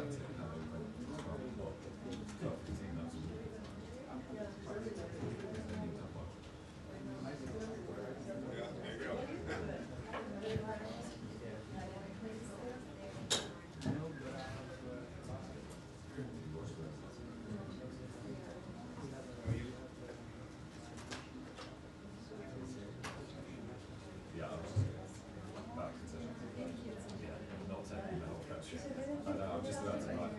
liked it how they went from what 12, 15 months to Yeah, there you go. Yeah, I was just about concessions. Yeah, not taking the whole coach. I know, I'm just about to write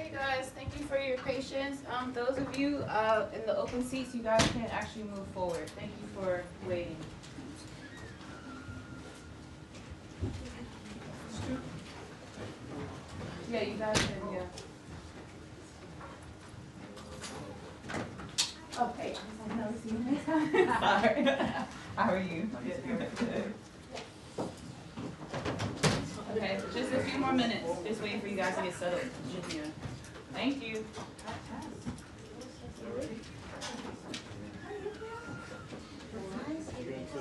Okay, guys, thank you for your patience. Those of you in the open seats, you guys can actually move forward. Thank you for waiting. Yeah, you guys can, yeah. Oh, hey, I've never seen you. Sorry. How are you? Good. Okay, just a few more minutes. Just waiting for you guys to get settled. Yeah. Thank you.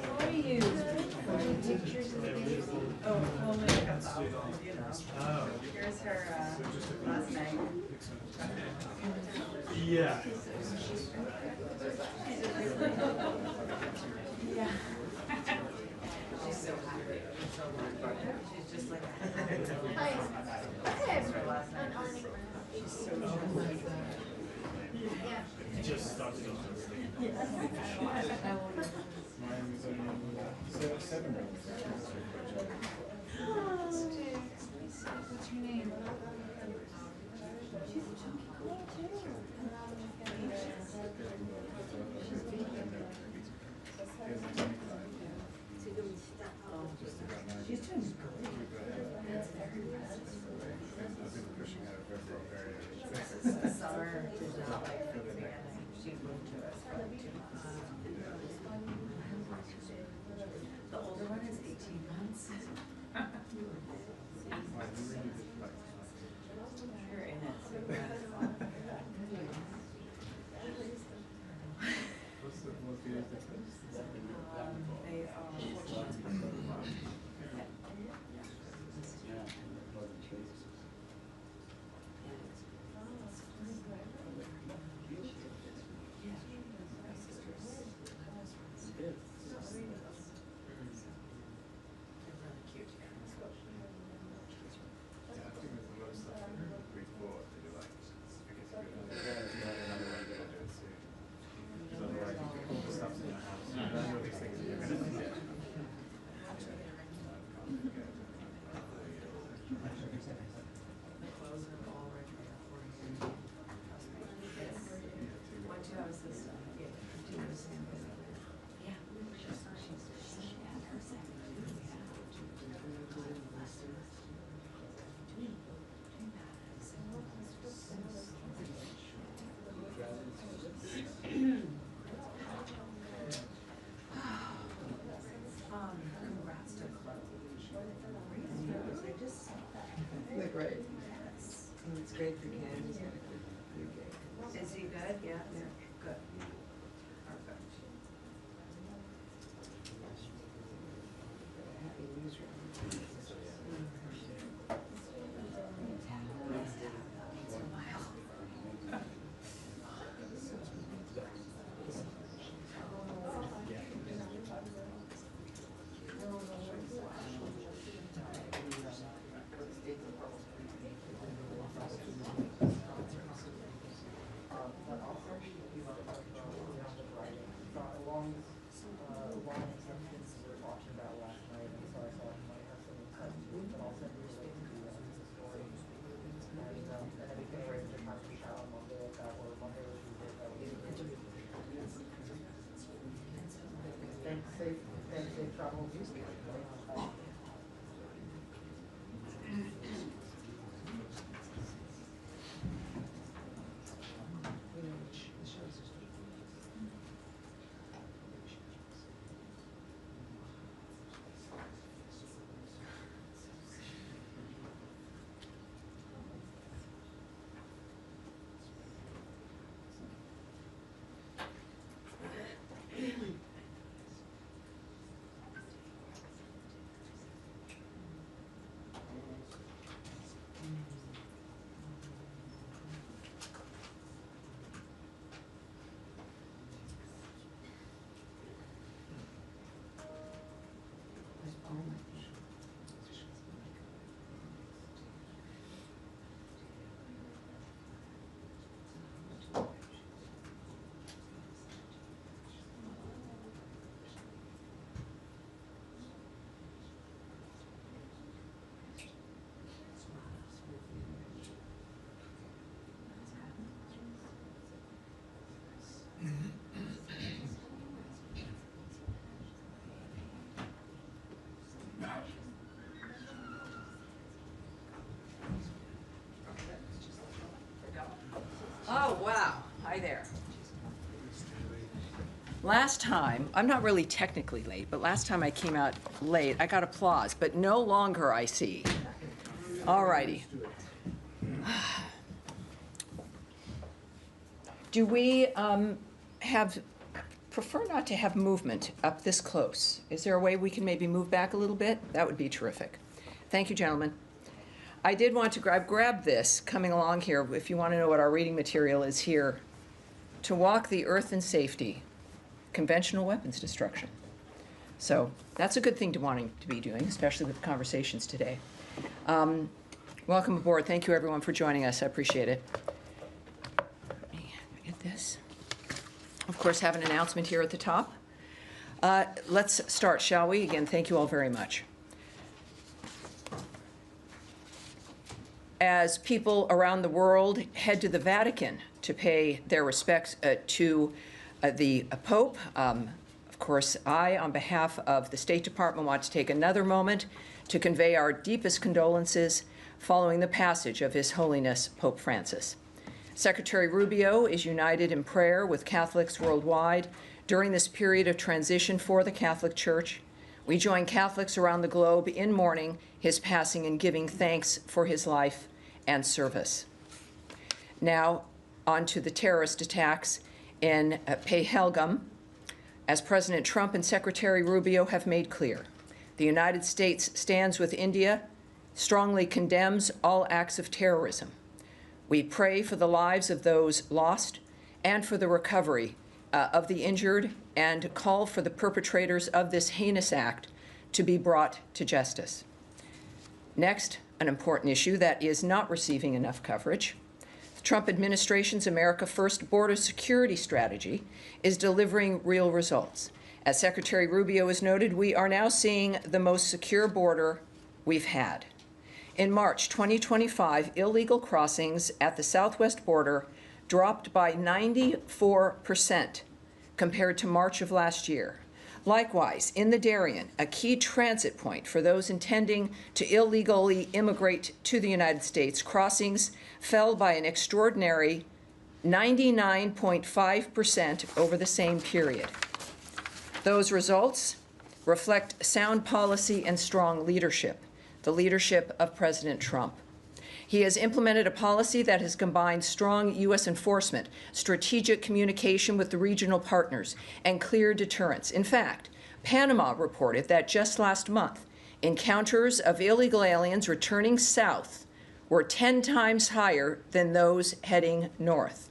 How are you? Oh, well, here's her last name. Yeah. Yeah. She's so happy. She's just like Hi. her last name. She's so joyous. Yeah. Just started off. Mine was only 7 months. What's your name? She's a chunky girl too. She's doing good. That's very impressive. I've been pushing her for a very early. The summer did not like fixing anything. She moved to us for like 2 months. The older one is 18 months. You're in it. So What's the age difference? they are. They're great. Yes. And it's great for kids. Is he good? Yeah, they're good. Perfect. Happy newsroom. It's a while. Safe travels. Hi there. Last time, I'm not really technically late, but last time I came out late, I got applause, but no longer, I see. All righty. Do we prefer not to have movement up this close? Is there a way we can maybe move back a little bit? That would be terrific. Thank you, gentlemen. I did want to grab this coming along here, if you want to know what our reading material is here. To walk the earth in safety, conventional weapons destruction. So that's a good thing to wanting to be doing, especially with the conversations today. Welcome aboard. Thank you, everyone, for joining us. I appreciate it. Let me get this. Of course, have an announcement here at the top. Let's start, shall we? Again, thank you all very much. As people around the world head to the Vatican to pay their respects to the Pope, of course, I, on behalf of the State Department, want to take another moment to convey our deepest condolences following the passage of His Holiness Pope Francis. Secretary Rubio is united in prayer with Catholics worldwide during this period of transition for the Catholic Church. We join Catholics around the globe in mourning his passing and giving thanks for his life and service. Now, on to the terrorist attacks in Pahalgam. As President Trump and Secretary Rubio have made clear, the United States stands with India, strongly condemns all acts of terrorism. We pray for the lives of those lost and for the recovery of the injured, and call for the perpetrators of this heinous act to be brought to justice. Next, an important issue that is not receiving enough coverage. The Trump administration's America First border security strategy is delivering real results. As Secretary Rubio has noted, we are now seeing the most secure border we've had. In March 2025, illegal crossings at the southwest border dropped by 94% compared to March of last year. Likewise, in the Darien, a key transit point for those intending to illegally immigrate to the United States, crossings fell by an extraordinary 99.5% over the same period. Those results reflect sound policy and strong leadership, the leadership of President Trump. He has implemented a policy that has combined strong U.S. enforcement, strategic communication with the regional partners, and clear deterrence. In fact, Panama reported that just last month, encounters of illegal aliens returning south were 10 times higher than those heading north.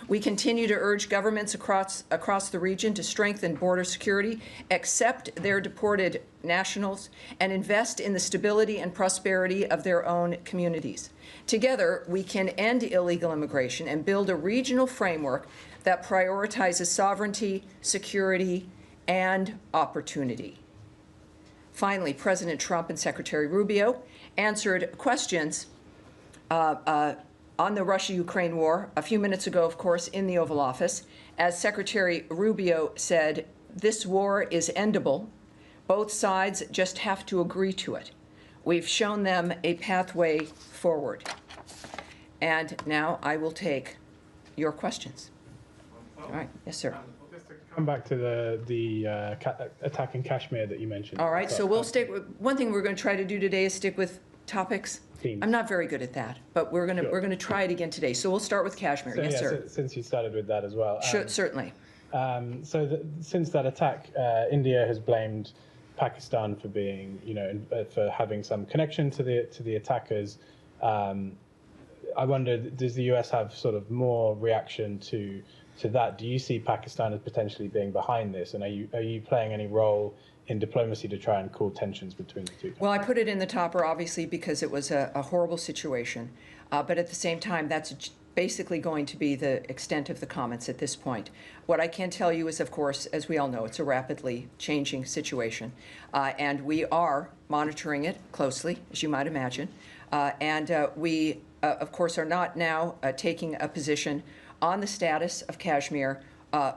We continue to urge governments across the region to strengthen border security, accept their deported nationals, and invest in the stability and prosperity of their own communities. Together, we can end illegal immigration and build a regional framework that prioritizes sovereignty, security, and opportunity. Finally, President Trump and Secretary Rubio answered questions on the Russia-Ukraine war a few minutes ago, of course, in the Oval Office. As Secretary Rubio said, this war is endable. Both sides just have to agree to it. We've shown them a pathway forward. And now I will take your questions. All right. Yes, sir. Come back to the attack in Kashmir that you mentioned. All right. So we'll stick with one thing we're going to try to do today is stick with topics. Themes. I'm not very good at that, but we're going to try it again today. So we'll start with Kashmir. So, yes, sir. Since you started with that as well. Certainly. Since that attack, India has blamed Pakistan for being, for having some connection to the attackers. I wonder, does the US have sort of more reaction to that? Do you see Pakistan as potentially being behind this, and are you playing any role in diplomacy to try and cool tensions between the two countries? Well, I put it in the topper, obviously, because it was a horrible situation. But at the same time, that's basically going to be the extent of the comments at this point. What I can tell you is, of course, as we all know, it's a rapidly changing situation. And we are monitoring it closely, as you might imagine. We, of course, are not now taking a position on the status of Kashmir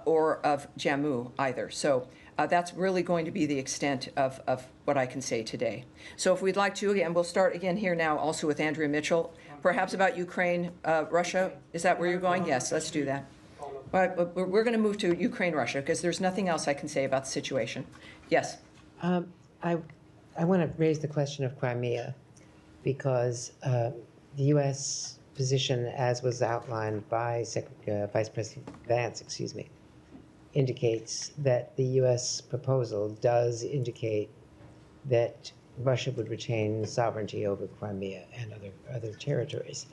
or of Jammu either. So that's really going to be the extent of what I can say today. So if we'd like to, again, we'll start again here now also with Andrea Mitchell, perhaps about Ukraine, Russia. Is that where you're going? Yes, let's do that. On We're going to move to Ukraine, Russia, because there's nothing else I can say about the situation. Yes. I want to raise the question of Crimea because the U.S. position, as was outlined by Vice President Vance, indicates that the U.S. proposal does indicate that Russia would retain sovereignty over Crimea and other territories.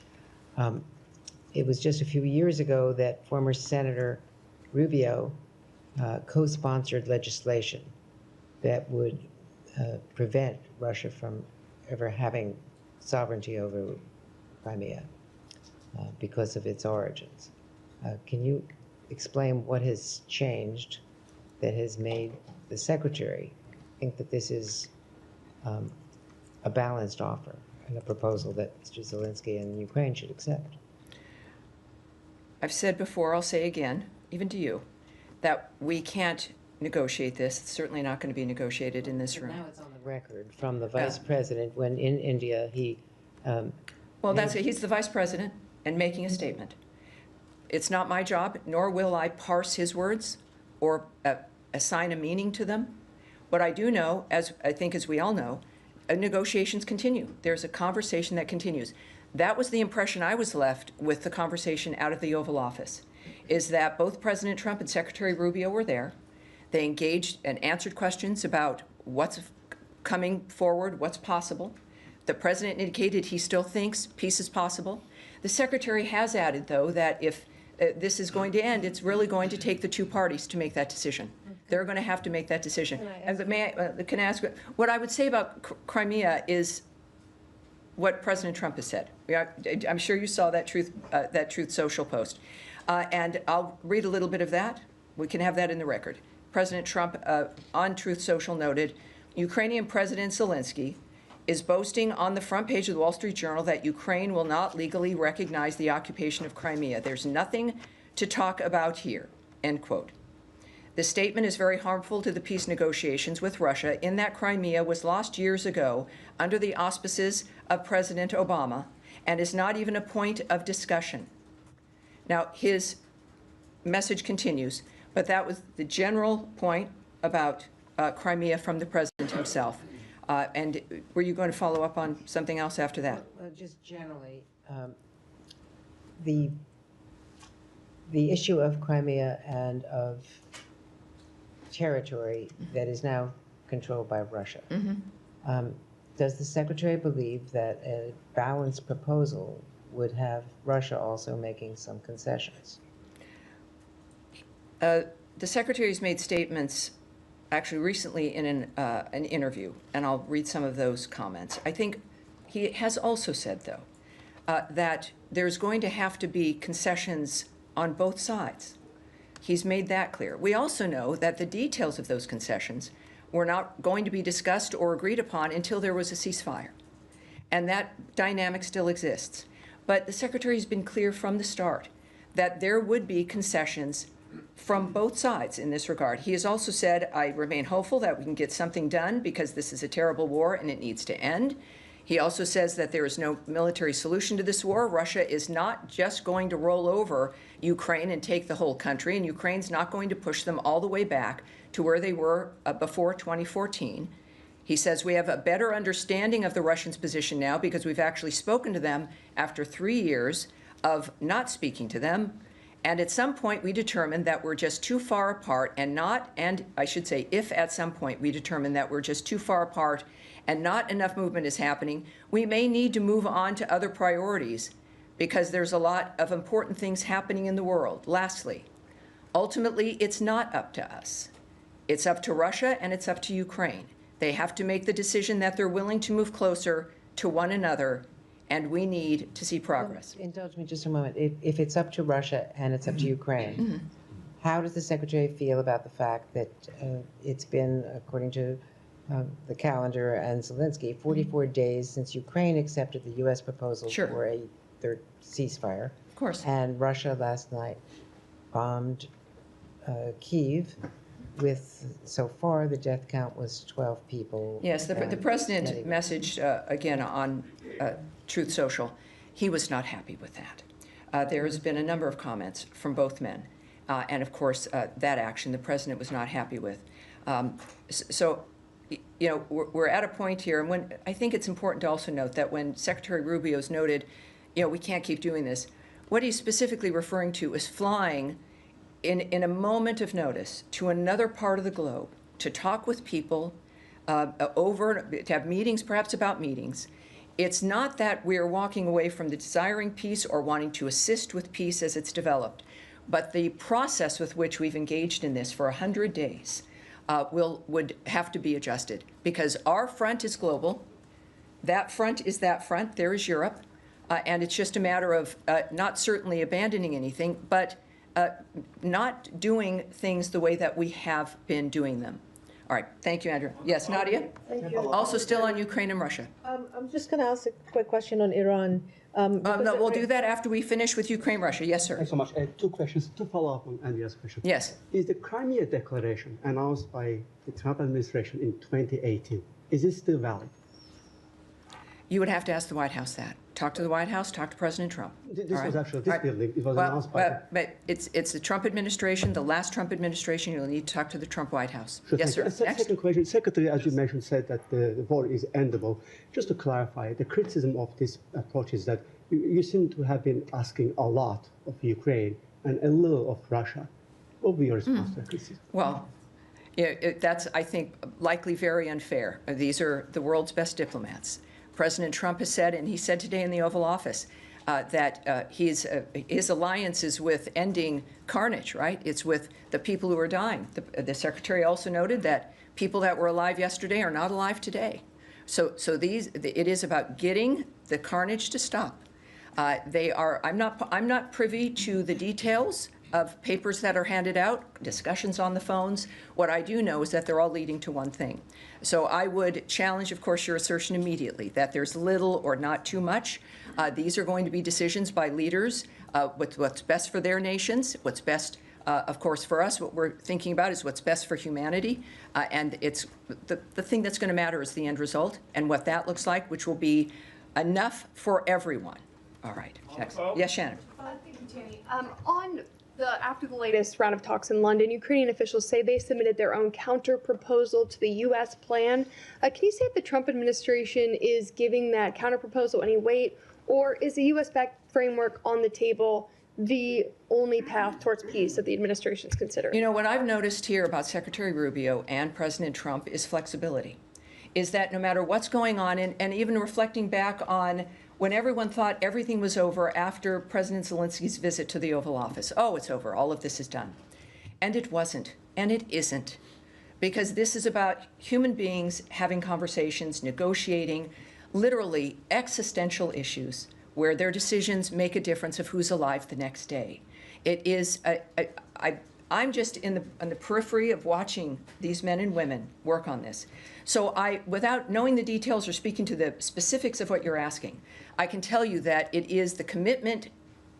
It was just a few years ago that former Senator Rubio co-sponsored legislation that would prevent Russia from ever having sovereignty over Crimea because of its origins. Can you explain what has changed that has made the Secretary think that this is a balanced offer and a proposal that Mr. Zelensky and Ukraine should accept? I've said before, I'll say again, even to you, that we can't negotiate this. It's certainly not going to be negotiated in this But room. now it's on the record from the Vice President when in India he Well, that's it. He's the vice president and making a statement. It's not my job, nor will I parse his words or assign a meaning to them. What I do know, as I think as we all know, negotiations continue. There's a conversation that continues. That was the impression I was left with the conversation out of the Oval Office, is that both President Trump and Secretary Rubio were there. They engaged and answered questions about what's coming forward, what's possible. The president indicated he still thinks peace is possible. The secretary has added, though, that if this is going to end, it's really going to take the two parties to make that decision. They're going to have to make that decision. Can I ask, what I would say about Crimea is what President Trump has said. I'm sure you saw that Truth Social post. And I'll read a little bit of that. We can have that in the record. President Trump on Truth Social noted, Ukrainian President Zelensky is boasting on the front page of the Wall Street Journal that Ukraine will not legally recognize the occupation of Crimea. There's nothing to talk about here, end quote. The statement is very harmful to the peace negotiations with Russia in that Crimea was lost years ago under the auspices of President Obama and is not even a point of discussion. Now, his message continues, but that was the general point about Crimea from the president himself. And were you going to follow up on something else after that? Well, just generally, the issue of Crimea and of territory that is now controlled by Russia. Does the Secretary believe that a balanced proposal would have Russia also making some concessions? The Secretary's made statements actually recently in an interview, and I'll read some of those comments. I think he has also said, though, that there's going to have to be concessions on both sides. He's made that clear. We also know that the details of those concessions were not going to be discussed or agreed upon until there was a ceasefire. And that dynamic still exists. But the Secretary's been clear from the start that there would be concessions from both sides in this regard. He has also said, I remain hopeful that we can get something done because this is a terrible war and it needs to end. He also says that there is no military solution to this war. Russia is not just going to roll over Ukraine and take the whole country, and Ukraine's not going to push them all the way back to where they were before 2014. He says we have a better understanding of the Russians' position now because we've actually spoken to them after 3 years of not speaking to them. And at some point we determined that we're just too far apart and I should say, if at some point we determine that we're just too far apart and not enough movement is happening, we may need to move on to other priorities because there's a lot of important things happening in the world. Lastly, ultimately, it's not up to us. It's up to Russia and it's up to Ukraine. They have to make the decision that they're willing to move closer to one another, and we need to see progress. Indulge me just a moment. If it's up to Russia and it's up to Ukraine, how does the Secretary feel about the fact that it's been, according to the calendar and Zelensky, 44 days since Ukraine accepted the U.S. proposal for a third ceasefire? Of course. And Russia last night bombed Kyiv with, so far, the death count was 12 people. Yes, the president messaged again on Truth Social. He was not happy with that. There has been a number of comments from both men. And of course, that action the president was not happy with. So, you know, we're at a point here, and when I think it's important to also note that when Secretary Rubio's noted, you know, we can't keep doing this, what he's specifically referring to is flying in a moment of notice to another part of the globe to talk with people, to have meetings, perhaps about meetings. It's not that we're walking away from the desiring peace or wanting to assist with peace as it's developed, but the process with which we've engaged in this for 100 days would have to be adjusted, because our front is global. That front is that front. There is Europe. And it's just a matter of not certainly abandoning anything, but not doing things the way that we have been doing them. All right. Thank you, Andrew. Yes, Nadia? Thank you. Also still on Ukraine and Russia. I'm just going to ask a quick question on Iran. No, we'll do that after we finish with Ukraine, Russia. Yes, sir. Thanks so much. Two questions to follow up on Andrea's question. Yes. Is the Crimea Declaration announced by the Trump administration in 2018, is it still valid? You would have to ask the White House that. Talk to the White House, talk to President Trump. This was actually this building. It was announced by but it's the Trump administration, the last Trump administration. You'll need to talk to the Trump White House. Sure, yes, sir. Second question. Secretary, as you mentioned, said that the war is endable. Just to clarify, the criticism of this approach is that you seem to have been asking a lot of Ukraine and a little of Russia. What will be your response to that criticism? Well, that's, I think, likely very unfair. These are the world's best diplomats. President Trump has said, and he said today in the Oval Office, that his alliance is with ending carnage, right? It's with the people who are dying. The Secretary also noted that people that were alive yesterday are not alive today. So it is about getting the carnage to stop. I'm not privy to the details of papers that are handed out, discussions on the phones. What I do know is that they're all leading to one thing. So I would challenge, of course, your assertion immediately that there's little or not too much. These are going to be decisions by leaders, what's best for their nations, what's best, of course, for us. What we're thinking about is what's best for humanity. And it's the thing that's going to matter is the end result and what that looks like, which will be enough for everyone. All right. Next. Yes, Shannon. Thank you, Tammy. After the latest round of talks in London, Ukrainian officials say they submitted their own counter-proposal to the U.S. plan. Can you say if the Trump administration is giving that counter-proposal any weight, or is the U.S.-backed framework on the table the only path towards peace that the administration is considering? You know, what I've noticed here about Secretary Rubio and President Trump is flexibility, is that no matter what's going on, and even reflecting back on when everyone thought everything was over after President Zelensky's visit to the Oval Office. Oh, it's over. All of this is done. And it wasn't. And it isn't. Because this is about human beings having conversations, negotiating, literally existential issues where their decisions make a difference of who's alive the next day. It is, I'm just on the periphery of watching these men and women work on this. So without knowing the details or speaking to the specifics of what you're asking, I can tell you that it is the commitment,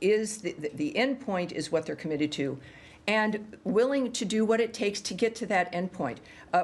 is the end point is what they're committed to, and willing to do what it takes to get to that end point.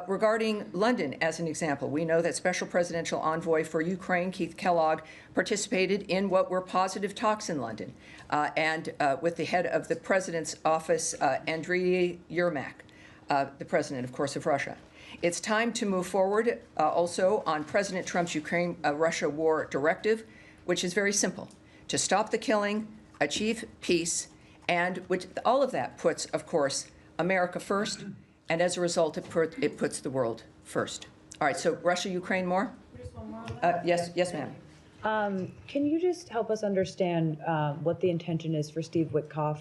Regarding London, as an example, we know that Special Presidential Envoy for Ukraine, Keith Kellogg, participated in what were positive talks in London, and with the head of the President's office, Andriy Yermak, the President, of course, of Russia. It's time to move forward also on President Trump's Ukraine-Russia war directive, which is very simple: to stop the killing, achieve peace, and which all of that puts, of course, America first, and as a result, it puts the world first. All right, so Russia, Ukraine, more? Yes, ma'am. Can you just help us understand what the intention is for Steve Witkoff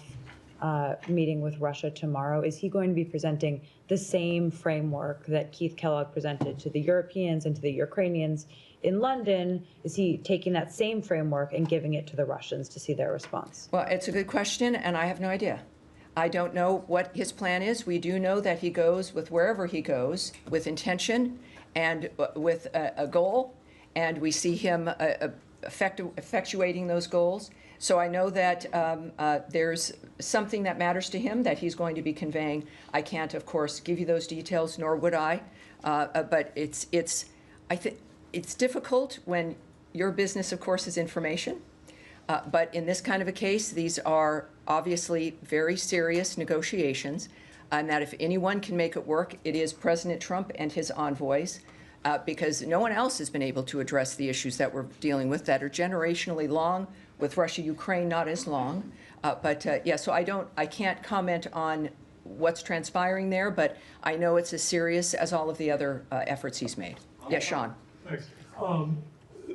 meeting with Russia tomorrow? Is he going to be presenting the same framework that Keith Kellogg presented to the Europeans and to the Ukrainians in London? Is he taking that same framework and giving it to the Russians to see their response? Well, it's a good question, and I have no idea. I don't know what his plan is. We do know that he goes with wherever he goes with intention and with a goal, and we see him effectuating those goals. So I know that there's something that matters to him that he's going to be conveying. I can't, of course, give you those details, nor would I. But I think it's difficult when your business, of course, is information. But in this kind of a case, these are obviously very serious negotiations, and that if anyone can make it work, it is President Trump and his envoys, because no one else has been able to address the issues that we're dealing with that are generationally long, with Russia, Ukraine not as long. Yeah, so I can't comment on what's transpiring there, but I know it's as serious as all of the other efforts he's made. Yes, Sean. Thanks.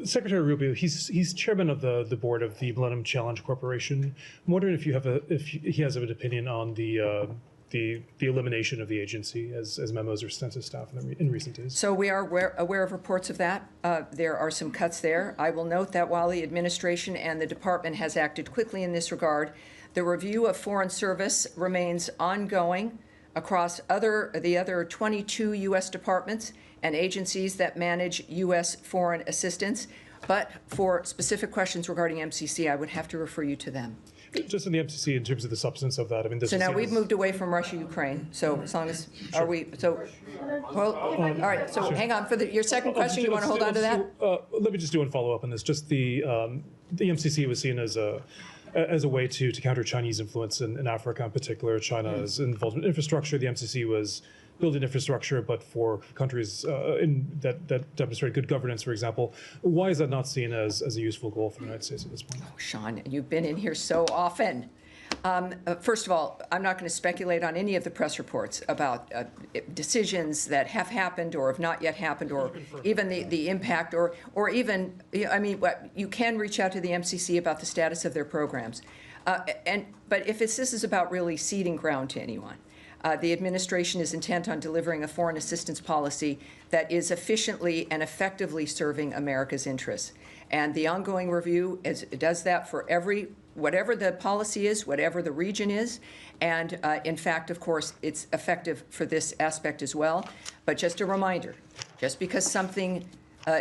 Secretary Rubio, he's chairman of the board of the Millennium Challenge Corporation. I'm wondering if he has an opinion on the elimination of the agency, as memos are sent to staff in recent days. So we are aware of reports of that. There are some cuts there. I will note that while the administration and the department has acted quickly in this regard, the review of Foreign Service remains ongoing across the other 22 U.S. departments and agencies that manage U.S. foreign assistance. But for specific questions regarding MCC, I would have to refer you to them. Just in the MCC, in terms of the substance of that, I mean, this so now we've moved away from Russia, Ukraine. So as long as are we? So well, all right. So hang on for your second question. You want to hold on to that? Let me just do one follow up on this. Just the MCC was seen as a way to counter Chinese influence in Africa, in particular. China's involvement in infrastructure. The MCC was building infrastructure, but for countries that demonstrate good governance, for example. Why is that not seen as a useful goal for the United States at this point? Oh, Sean, you've been in here so often. First of all, I'm not going to speculate on any of the press reports about decisions that have happened or have not yet happened, or even the impact, or even, I mean, you can reach out to the MCC about the status of their programs. But if this is about really ceding ground to anyone, the administration is intent on delivering a foreign assistance policy that is efficiently and effectively serving America's interests. And the ongoing review does that for whatever the policy is, whatever the region is. And in fact, of course, it's effective for this aspect as well. But just a reminder, just because something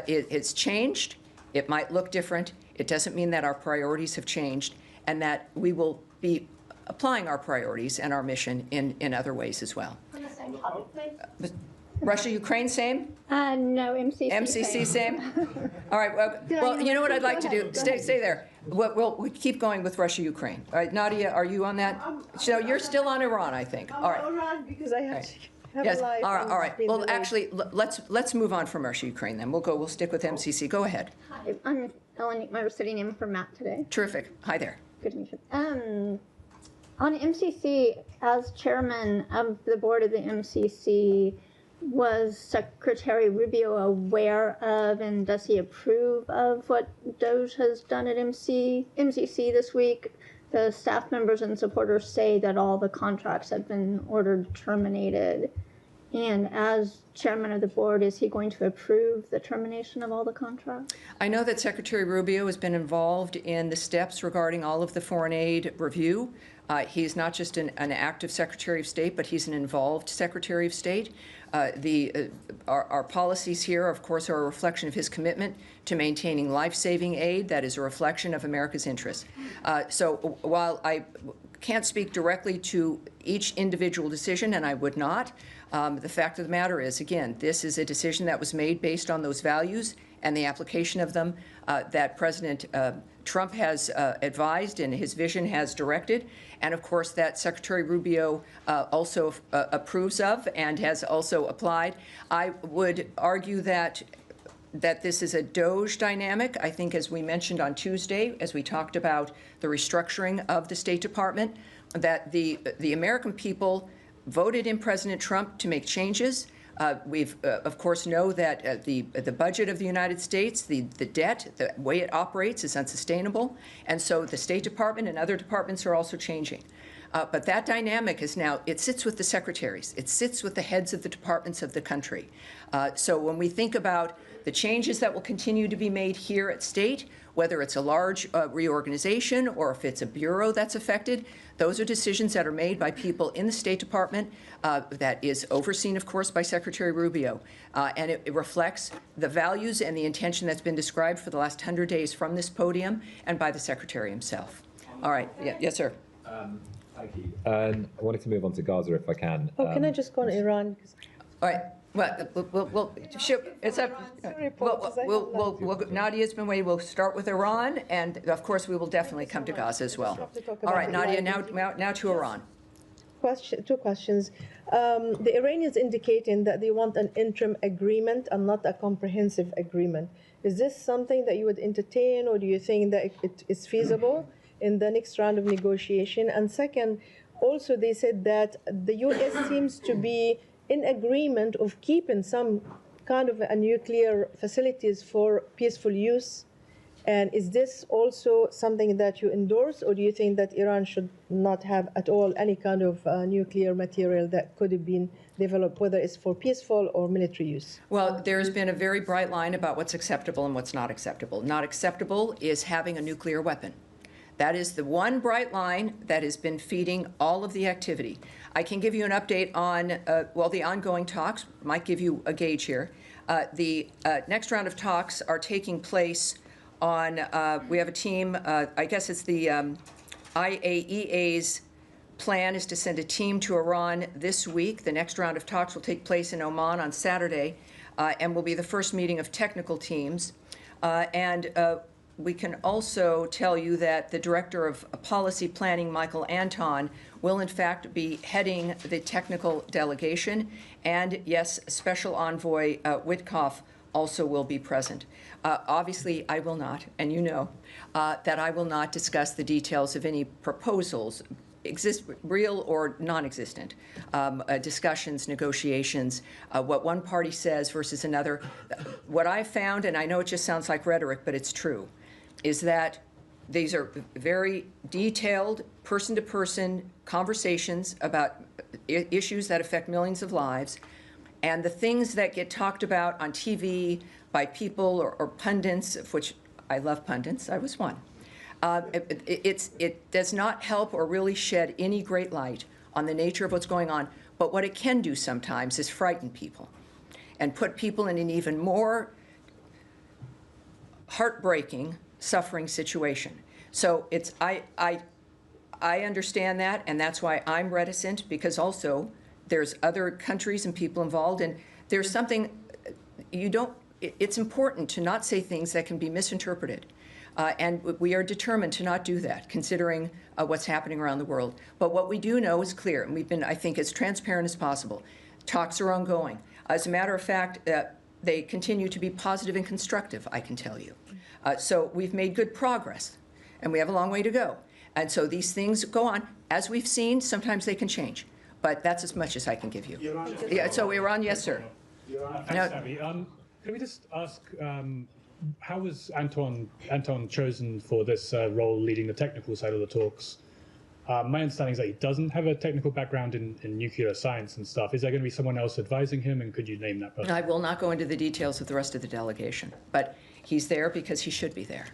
is changed, it might look different. It doesn't mean that our priorities have changed and that we will be applying our priorities and our mission in other ways as well. On the same topic, please. Russia, Ukraine, same? No, MCC. MCC, same? All right, well, you know what I'd like to do? Stay there. We'll keep going with Russia, Ukraine. All right, Nadia, are you on that? So you're still on Iran, I think. All right. Iran because I have to have Yes, a life. all right. Well, actually, let's move on from Russia, Ukraine then. We'll stick with MCC. Go ahead. Hi, I'm Ellen. I'm sitting in for Matt today. Terrific. Hi there. Good to meet you. On MCC, as chairman of the board of the MCC, was Secretary Rubio aware of and does he approve of what DOJ has done at MCC this week? The staff members and supporters say that all the contracts have been ordered terminated. And as chairman of the board, is he going to approve the termination of all the contracts? I know that Secretary Rubio has been involved in the steps regarding all of the foreign aid review. He's not just an active Secretary of State, but he's an involved Secretary of State. Our policies here, of course, are a reflection of his commitment to maintaining life-saving aid that is a reflection of America's interests. So while I can't speak directly to each individual decision, and I would not, the fact of the matter is, again, this is a decision that was made based on those values and the application of them that President Trump has advised and his vision has directed, and of course that Secretary Rubio also approves of and has also applied. I would argue that this is a DOJ dynamic. I think, as we mentioned on Tuesday, as we talked about the restructuring of the State Department, that the American people voted in President Trump to make changes. We've, of course, know that the budget of the United States, the debt, the way it operates is unsustainable. And so the State Department and other departments are also changing. But that dynamic is now, it sits with the secretaries. It sits with the heads of the departments of the country. So when we think about the changes that will continue to be made here at State, whether it's a large reorganization or if it's a bureau that's affected, those are decisions that are made by people in the State Department that is overseen, of course, by Secretary Rubio. And it reflects the values and the intention that's been described for the last 100 days from this podium and by the Secretary himself. All right. Yeah, yes, sir. Thank you. I wanted to move on to Gaza if I can. Oh, can I just go on Iran? All right. Well, it's up. Nadia's been waiting. We'll start with Iran, and of course, we will definitely come to Gaza as well. All right, Nadia, now to Iran. Two questions. The Iranians indicating that they want an interim agreement and not a comprehensive agreement. Is this something that you would entertain, or do you think that it is feasible in the next round of negotiation? And second, also they said that the U.S. seems to be in agreement of keeping some kind of a nuclear facilities for peaceful use. And is this also something that you endorse, or do you think that Iran should not have at all any kind of nuclear material that could have been developed, whether it's for peaceful or military use? Well, there's been a very bright line about what's acceptable and what's not acceptable. Not acceptable is having a nuclear weapon. That is the one bright line that has been feeding all of the activity. I can give you an update on, the ongoing talks, might give you a gauge here. The next round of talks are taking place on, we have a team, I guess it's the IAEA's plan is to send a team to Iran this week. The next round of talks will take place in Oman on Saturday and will be the first meeting of technical teams. We can also tell you that the Director of Policy Planning, Michael Anton, will in fact be heading the technical delegation. And yes, Special Envoy Witkoff also will be present. Obviously, I will not, and you know, that I will not discuss the details of any proposals, real or non-existent, discussions, negotiations, what one party says versus another. What I found, and I know it just sounds like rhetoric, but it's true, is that these are very detailed, person-to-person conversations about issues that affect millions of lives, and the things that get talked about on TV by people or pundits, of which I love pundits, I was one. It does not help or really shed any great light on the nature of what's going on, but what it can do sometimes is frighten people and put people in an even more heartbreaking, suffering situation. So I understand that, and that's why I'm reticent, because also there's other countries and people involved, and there's something it's important to not say things that can be misinterpreted. And we are determined to not do that, considering what's happening around the world. But what we do know is clear, and we've been, I think, as transparent as possible. Talks are ongoing. As a matter of fact, they continue to be positive and constructive, I can tell you. So we've made good progress, and we have a long way to go. And so these things go on. As we've seen, sometimes they can change. But that's as much as I can give you. Yeah, so Iran, yes, sir. Thanks, Tammy. Can we just ask, how was Anton chosen for this role leading the technical side of the talks? My understanding is that he doesn't have a technical background in nuclear science and stuff. Is there going to be someone else advising him, and could you name that person? I will not go into the details of the rest of the delegation, but he's there because he should be there.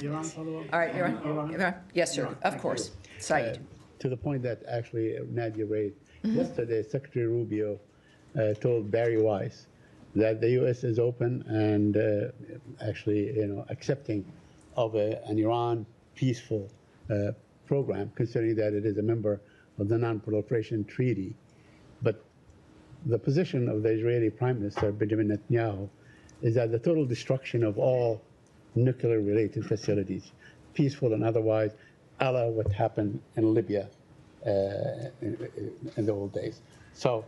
Iran, follow up? All right, Iran? Yes, sir, of course. Saeed. To the point that actually Nadia raised, yesterday Secretary Rubio told Barry Weiss that the U.S. is open and actually, accepting of an Iran peaceful program, considering that it is a member of the Non-Proliferation Treaty. But the position of the Israeli Prime Minister, Benjamin Netanyahu, is that the total destruction of all nuclear-related facilities, peaceful and otherwise, a la what happened in Libya in the old days. So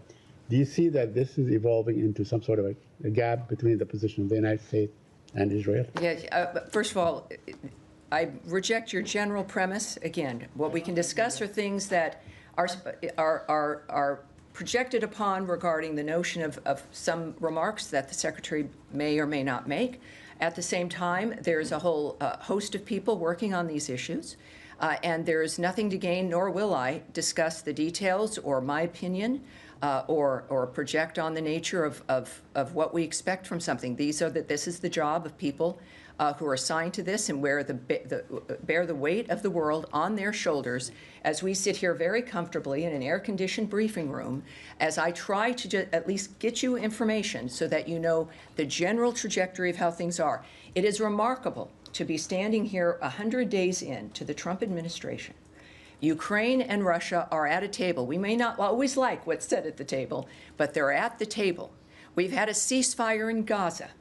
do you see that this is evolving into some sort of a gap between the position of the United States and Israel? Yeah, first of all, I reject your general premise. Again, what we can discuss are things that are projected upon regarding the notion of some remarks that the Secretary may or may not make. At the same time, there's a whole host of people working on these issues, and there is nothing to gain, nor will I discuss the details or my opinion or project on the nature of what we expect from something. This is the job of people who are assigned to this and bear the weight of the world on their shoulders as we sit here very comfortably in an air-conditioned briefing room as I try to at least get you information so that you know the general trajectory of how things are. It is remarkable to be standing here 100 days into the Trump administration. Ukraine and Russia are at a table. We may not always like what's said at the table, but they're at the table We've had a ceasefire in Gaza,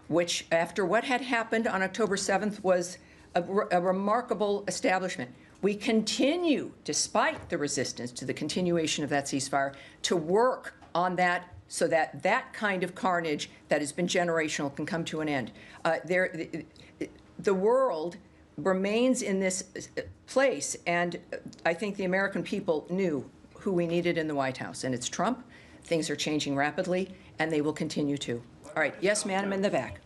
which, after what had happened on October 7th, was a remarkable establishment. We continue, despite the resistance to the continuation of that ceasefire, to work on that so that that kind of carnage that has been generational can come to an end. The world remains in this place, and I think the American people knew who we needed in the White House, and it's Trump. Things are changing rapidly, and they will continue to. All right, yes, ma'am, in the back.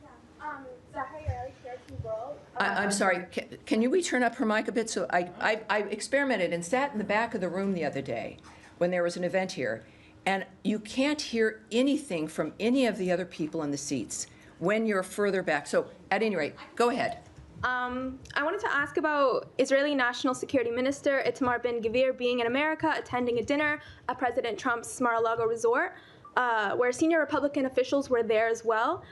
I'm sorry, can we turn up her mic a bit? So I experimented and sat in the back of the room the other day when there was an event here, and you can't hear anything from any of the other people in the seats when you're further back. So at any rate, go ahead. I wanted to ask about Israeli National Security Minister Itamar Ben-Gvir being in America, attending a dinner at President Trump's Mar-a-Lago resort, where senior Republican officials were there as well.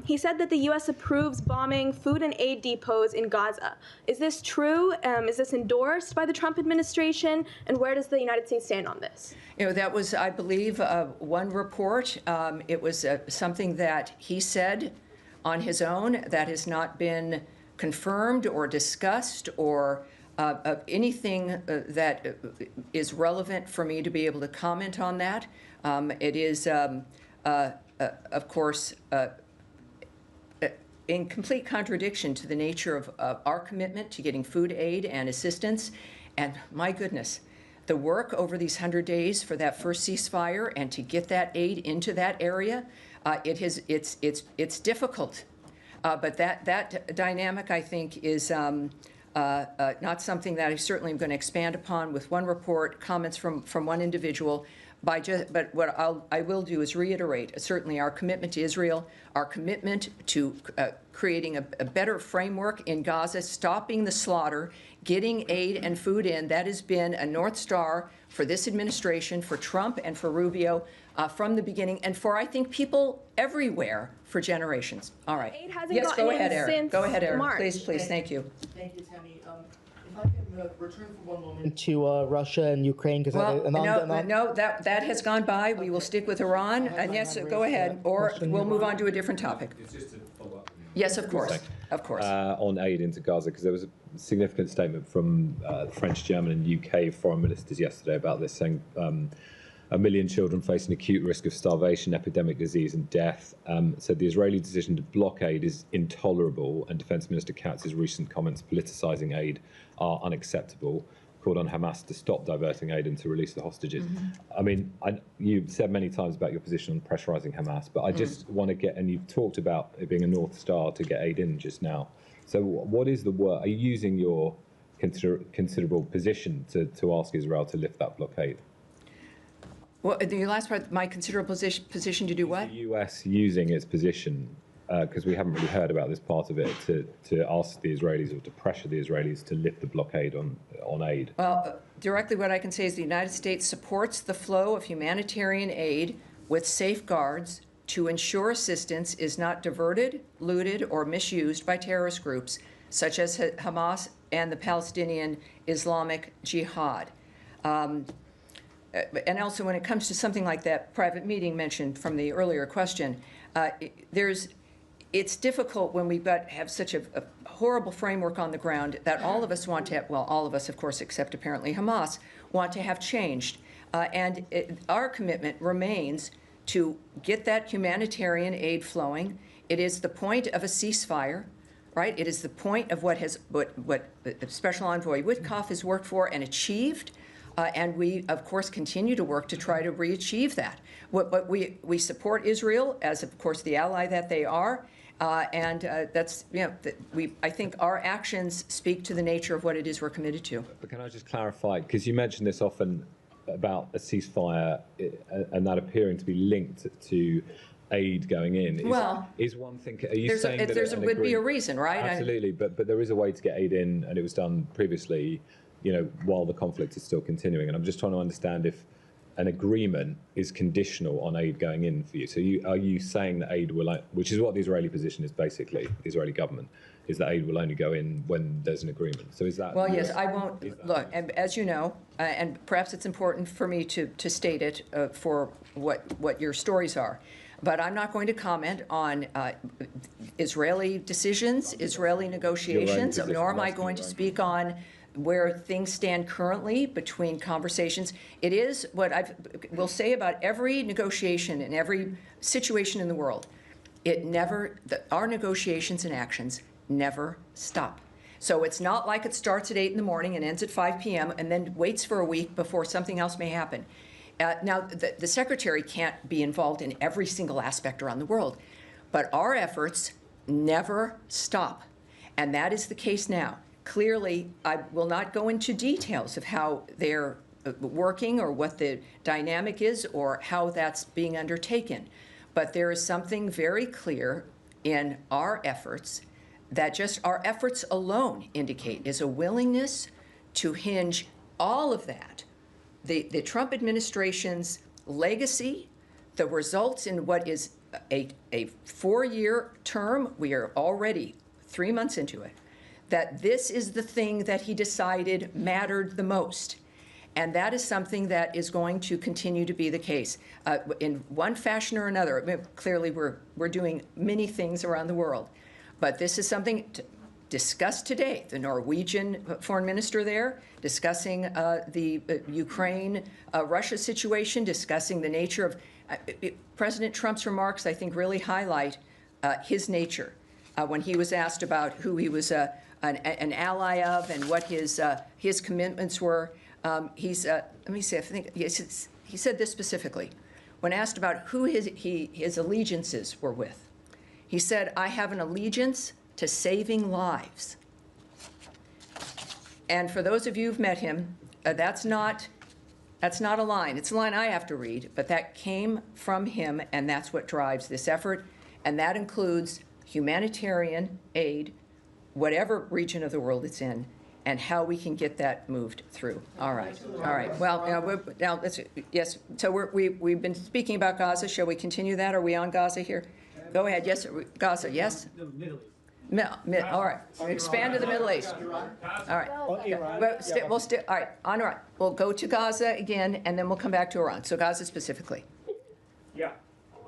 He said that the U.S. approves bombing food and aid depots in Gaza. Is this true? Is this endorsed by the Trump administration? And where does the United States stand on this? You know, that was, I believe, one report. It was something that he said on his own that has not been confirmed or discussed or anything that is relevant for me to be able to comment on that. It is, of course, in complete contradiction to the nature of our commitment to getting food aid and assistance. And my goodness, the work over these 100 days for that first ceasefire and to get that aid into that area, it's difficult. But that dynamic, I think, is not something that I certainly am going to expand upon with one report, comments from one individual. But what I will do is reiterate, certainly our commitment to Israel, our commitment to creating a better framework in Gaza, stopping the slaughter, getting aid and food in. That has been a North Star for this administration, for Trump and for Rubio from the beginning, and for, I think, people everywhere for generations. All right. Aid hasn't Yes, gotten go in ahead, Eric. since Go ahead, Eric. March. Please, thank you. Thank you, Tammy. If I can return for one moment to Russia and Ukraine, because no, that has gone by. We will stick with Iran. And yes, go ahead, or we'll move on to a different topic. It's just to follow up. Yes, of course, of course. On aid into Gaza, because there was a significant statement from French, German, and UK foreign ministers yesterday about this, saying 1 million children facing acute risk of starvation, epidemic disease, and death. Said the Israeli decision to block aid is intolerable, and Defense Minister Katz's recent comments politicizing aid are unacceptable. Called on Hamas to stop diverting aid and to release the hostages. I mean, you've said many times about your position on pressurizing Hamas, but I just want to get, and you've talked about it being a North Star to get aid in just now. So what is the work? Are you using your considerable position to ask Israel to lift that blockade? Well, the last part, my considerable position to do what? The U.S. using its position, because we haven't really heard about this part of it, to ask the Israelis or to pressure the Israelis to lift the blockade on aid? Well, directly what I can say is the United States supports the flow of humanitarian aid with safeguards to ensure assistance is not diverted, looted, or misused by terrorist groups such as Hamas and the Palestinian Islamic Jihad. And also when it comes to something like that private meeting mentioned from the earlier question, it's difficult when we've have such a horrible framework on the ground that all of us want to have, well, all of us, of course, except apparently Hamas, want to have changed. Our commitment remains to get that humanitarian aid flowing. It is the point of a ceasefire, right? It is the point of what Special Envoy Witkoff has worked for and achieved. And we, of course, continue to work to try to re-achieve that. But we support Israel as, of course, the ally that they are. That's, I think our actions speak to the nature of what it is we're committed to. But can I just clarify, because you mentioned this often about a ceasefire and that appearing to be linked to aid going in. Is one thing, are you saying that there would be a reason, right? Absolutely, but there is a way to get aid in, and it was done previously, while the conflict is still continuing. And I'm just trying to understand if an agreement is conditional on aid going in for you. So are you saying that aid will, which is what the Israeli position is basically, the Israeli government, is that aid will only go in when there's an agreement. So is that... Well, yes, I won't, look, and as you know, and perhaps it's important for me to state it for what your stories are. But I'm not going to comment on Israeli decisions, Israeli negotiations, nor am I going to speak on where things stand currently between conversations. It is what I will say about every negotiation in every situation in the world. Our negotiations and actions never stop. So it's not like it starts at 8 in the morning and ends at 5 p.m. and then waits for a week before something else may happen. Now, the Secretary can't be involved in every single aspect around the world, but our efforts never stop, and that is the case now. Clearly, I will not go into details of how they're working or what the dynamic is or how that's being undertaken, but there is something very clear in our efforts that just our efforts alone indicate is a willingness to hinge all of that, the Trump administration's legacy, the results in what is a 4-year term, we are already 3 months into it, that this is the thing that he decided mattered the most. And that is something that is going to continue to be the case in one fashion or another. I mean, clearly, we're doing many things around the world, but this is something discussed today. The Norwegian foreign minister there discussing the Ukraine-Russia situation, discussing the nature of President Trump's remarks, I think really highlight his nature. When he was asked about who he was an ally of and what his commitments were, let me see, I think he said this specifically. When asked about who his allegiances were with, he said, "I have an allegiance to saving lives." And for those of you who've met him, that's not a line. It's a line I have to read, but that came from him, and that's what drives this effort, and that includes humanitarian aid, whatever region of the world it's in, and how we can get that moved through. All right. Well, now yes. So we've been speaking about Gaza. Shall we continue that? Are we on Gaza here? Go ahead. Yes, Gaza. Yes. The Middle East. All right. Expand to the Middle East. All right. All right. On Iran. We'll go to Gaza again, and then we'll come back to Iran. So Gaza specifically. Yeah.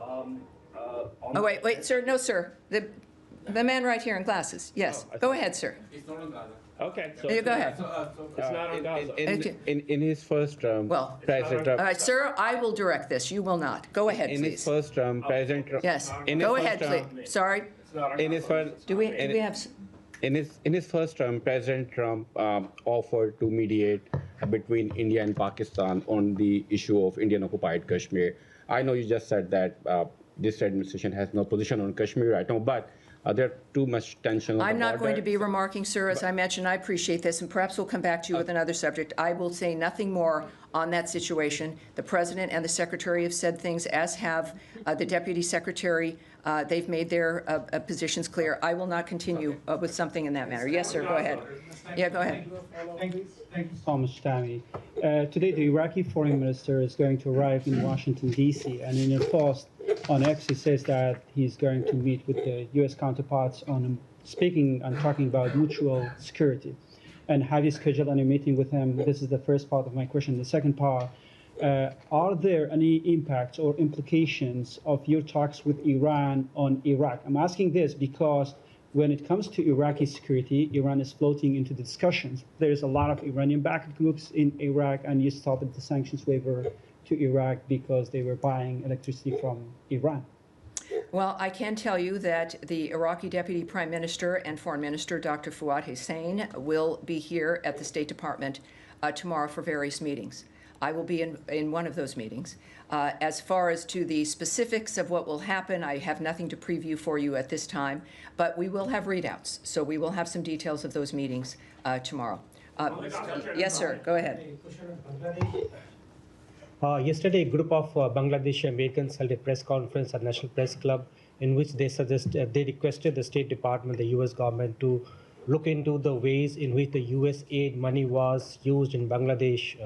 Oh wait, sir. No, sir. The man right here in glasses. Yes. Go ahead, sir. It's not on Gaza. Okay. So go ahead. It's not on Gaza. In his first term, President Trump. All right, sir, I will direct this. You will not. Go ahead, please. In his first term, President Trump. Yes. Go ahead, please. Sorry. In his first. Do we have? In his first term, President Trump offered to mediate between India and Pakistan on the issue of Indian-occupied Kashmir. I know you just said that this administration has no position on Kashmir right now, but there too much tension on the I'm not border. going to be remarking, sir. As I mentioned, I appreciate this, and perhaps we'll come back to you with another subject. I will say nothing more on that situation. The President and the Secretary have said things, as have the Deputy Secretary. They've made their positions clear. I will not continue with something in that manner. Yes, sir, go ahead. Yeah, go ahead. Thank you so much, Tammy. Today, the Iraqi foreign minister is going to arrive in Washington, D.C., and in a post on X, he says that he's going to meet with the U.S. counterparts on speaking and talking about mutual security. And have you scheduled any meeting with him? This is the first part of my question. The second part, are there any impacts or implications of your talks with Iran on Iraq? I'm asking this because when it comes to Iraqi security, Iran is floating into the discussions. There's a lot of Iranian-backed groups in Iraq, and you started the sanctions waiver to Iraq because they were buying electricity from Iran. Well, I can tell you that the Iraqi Deputy Prime Minister and Foreign Minister, Dr. Fuad Hussein, will be here at the State Department tomorrow for various meetings. I will be in one of those meetings. As far as to the specifics of what will happen, I have nothing to preview for you at this time, but we will have readouts. So we will have some details of those meetings tomorrow. Yes, sir. Go ahead. Yesterday, a group of Bangladeshi Americans held a press conference at National Press Club in which they requested the State Department, the U.S. government, to look into the ways in which the U.S. aid money was used in Bangladesh.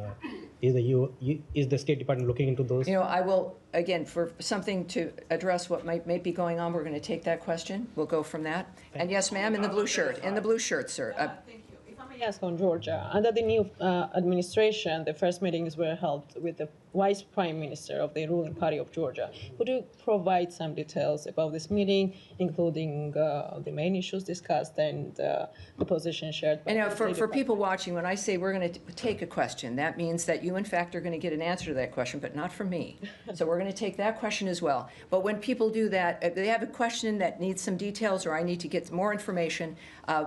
Is the State Department looking into those? You know, I will, again, for something to address what might be going on, we're going to take that question. We'll go from that. And yes, ma'am, in the blue shirt, sir. Thank you. If I may Yes, on Georgia. Under the new administration, the first meetings were held with the Vice Prime Minister of the ruling party of Georgia. Could you provide some details about this meeting, including the main issues discussed and the position shared? By for people watching, when I say we're going to take a question, that means that you, in fact, are going to get an answer to that question, but not from me. So we're going to take that question as well. But when people do that, if they have a question that needs some details or I need to get more information,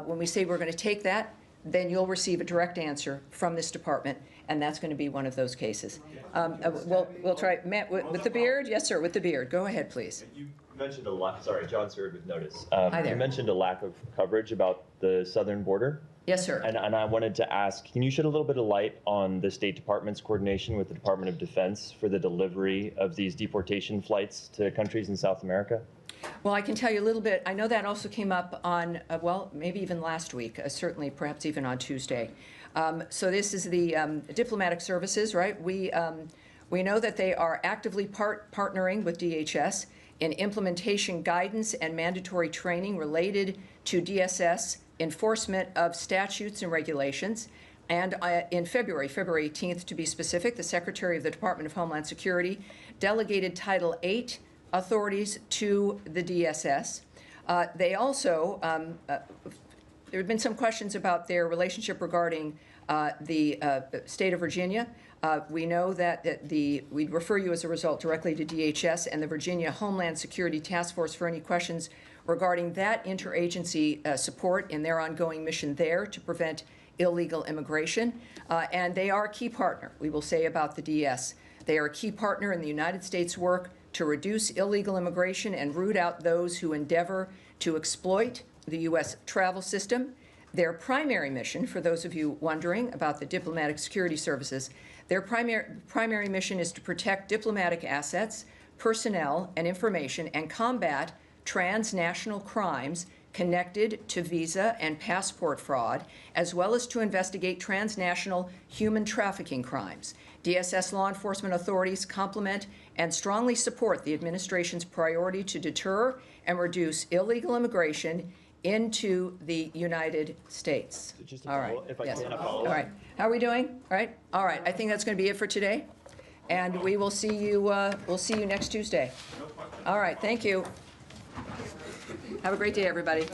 when we say we're going to take that, then you'll receive a direct answer from this department, and that's going to be one of those cases. We'll try. Matt, with the beard? Yes, sir, with the beard. Go ahead, please. You mentioned a lot. Sorry, John Seward with Notice. Hi there. You mentioned a lack of coverage about the southern border. Yes, sir. And I wanted to ask, can you shed a little bit of light on the State Department's coordination with the Department of Defense for the delivery of these deportation flights to countries in South America? Well, I can tell you a little bit. I know that also came up on, well, maybe even last week, certainly perhaps even on Tuesday. So this is the diplomatic services, right? We know that they are actively partnering with DHS in implementation guidance and mandatory training related to DSS enforcement of statutes and regulations. And in February 18th to be specific, the Secretary of the Department of Homeland Security delegated Title VIII authorities to the DSS. They also, there have been some questions about their relationship regarding the state of Virginia. We know that we refer you as a result directly to DHS and the Virginia Homeland Security Task Force for any questions regarding that interagency support in their ongoing mission there to prevent illegal immigration. And they are a key partner, we will say, about the DS. They are a key partner in the United States work to reduce illegal immigration and root out those who endeavor to exploit the U.S. travel system. Their primary mission, for those of you wondering about the diplomatic security services, their primary mission is to protect diplomatic assets, personnel, and information and combat transnational crimes connected to visa and passport fraud, as well as to investigate transnational human trafficking crimes. DSS law enforcement authorities complement and strongly support the administration's priority to deter and reduce illegal immigration into the United States. All right. Yes. All right. How are we doing? All right. All right. I think that's going to be it for today, and we will see you. We'll see you next Tuesday. All right. Thank you. Have a great day, everybody.